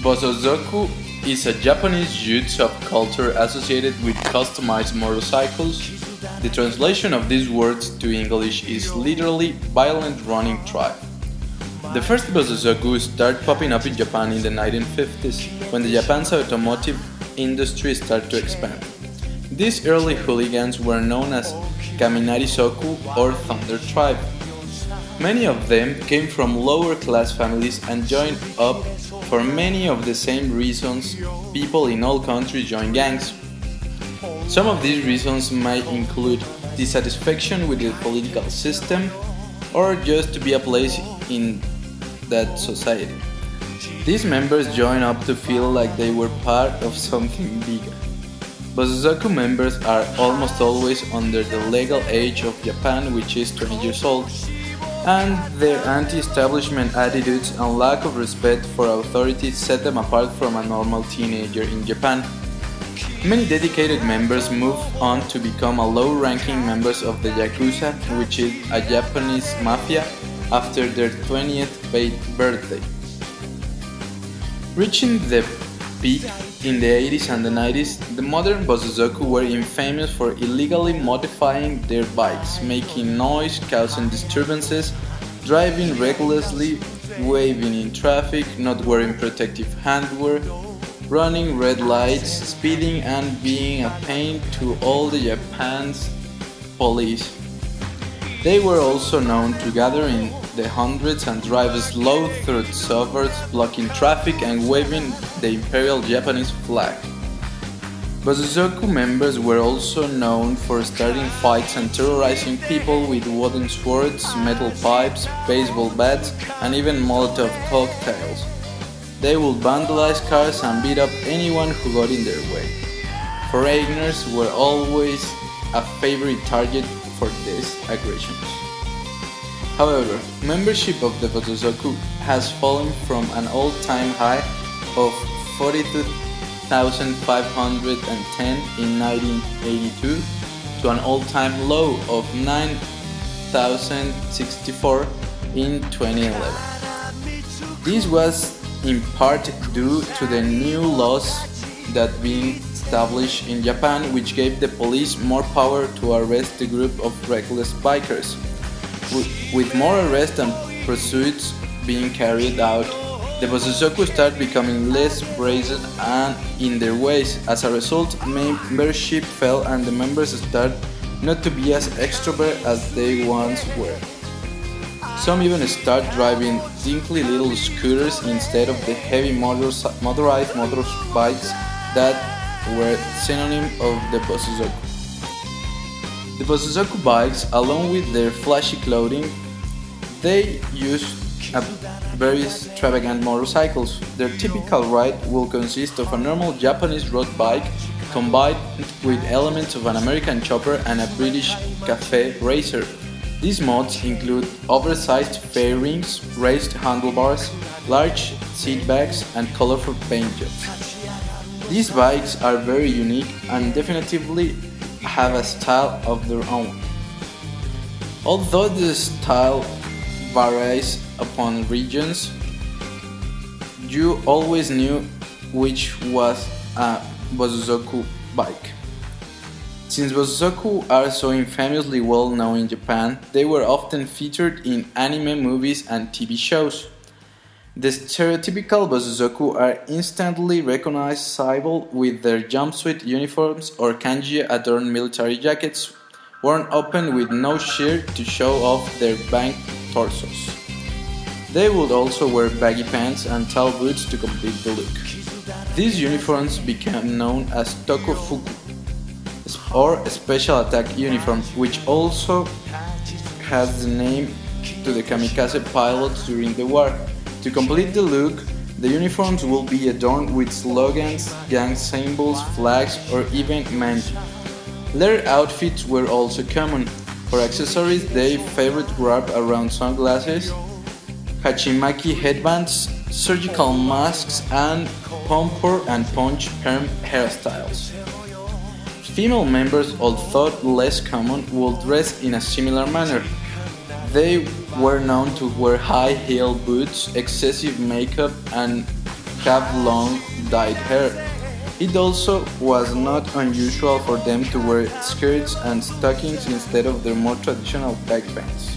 Bosozoku is a Japanese youth subculture associated with customized motorcycles. The translation of these words to English is literally violent running tribe. The first Bosozoku started popping up in Japan in the 1950s, when the Japan's automotive industry started to expand. These early hooligans were known as Kaminari-soku or Thunder Tribe. Many of them came from lower class families and joined up for many of the same reasons people in all countries join gangs. Some of these reasons might include dissatisfaction with the political system or just to be a place in that society. These members join up to feel like they were part of something bigger. Bosozoku members are almost always under the legal age of Japan, which is 20 years old, and their anti-establishment attitudes and lack of respect for authority set them apart from a normal teenager in Japan. Many dedicated members move on to become a low-ranking members of the Yakuza, which is a Japanese mafia, after their 20th birthday. Reaching the peak in the 80s and the 90s, the modern Bosozoku were infamous for illegally modifying their bikes, making noise, causing disturbances, driving recklessly, waving in traffic, not wearing protective handwear, running red lights, speeding, and being a pain to all the Japan's police. They were also known to gather in the hundreds and drive slow through suburbs, blocking traffic and waving the Imperial Japanese flag. Bosozoku members were also known for starting fights and terrorizing people with wooden swords, metal pipes, baseball bats, and even Molotov cocktails. They would vandalize cars and beat up anyone who got in their way. Foreigners were always a favorite target for these aggressions. However, membership of the Bosozoku has fallen from an all-time high of 42,510 in 1982 to an all-time low of 9,064 in 2011. This was in part due to the new laws that being established in Japan, which gave the police more power to arrest the group of reckless bikers. With more arrests and pursuits being carried out, the Bosozoku started becoming less brazen and in their ways. As a result, membership fell and the members started not to be as extrovert as they once were. Some even start driving dinky little scooters instead of the heavy motorized motorbikes that were synonym of the Bosozoku. The Bosozoku bikes, along with their flashy clothing, they use very extravagant motorcycles. Their typical ride will consist of a normal Japanese road bike combined with elements of an American chopper and a British cafe racer. These mods include oversized fairings, raised handlebars, large seat backs, and colorful paint jobs. These bikes are very unique and definitely have a style of their own. Although the style varies upon regions, you always knew which was a Bosozoku bike. Since Bosozoku are so infamously well known in Japan, they were often featured in anime movies and TV shows. The stereotypical Bosozoku are instantly recognizable with their jumpsuit uniforms or kanji-adorned military jackets, worn open with no shirt to show off their banked torsos. They would also wear baggy pants and tall boots to complete the look. These uniforms became known as tokufuku, or special attack uniform, which also has the name to the kamikaze pilots during the war. To complete the look, the uniforms will be adorned with slogans, gang symbols, flags, or even manji. Leather outfits were also common. For accessories, they favored wrap around sunglasses, hachimaki headbands, surgical masks, and pompadour and punch perm hairstyles. Female members, although less common, would dress in a similar manner. They were known to wear high-heel boots, excessive makeup, and have long dyed hair. It also was not unusual for them to wear skirts and stockings instead of their more traditional backpants.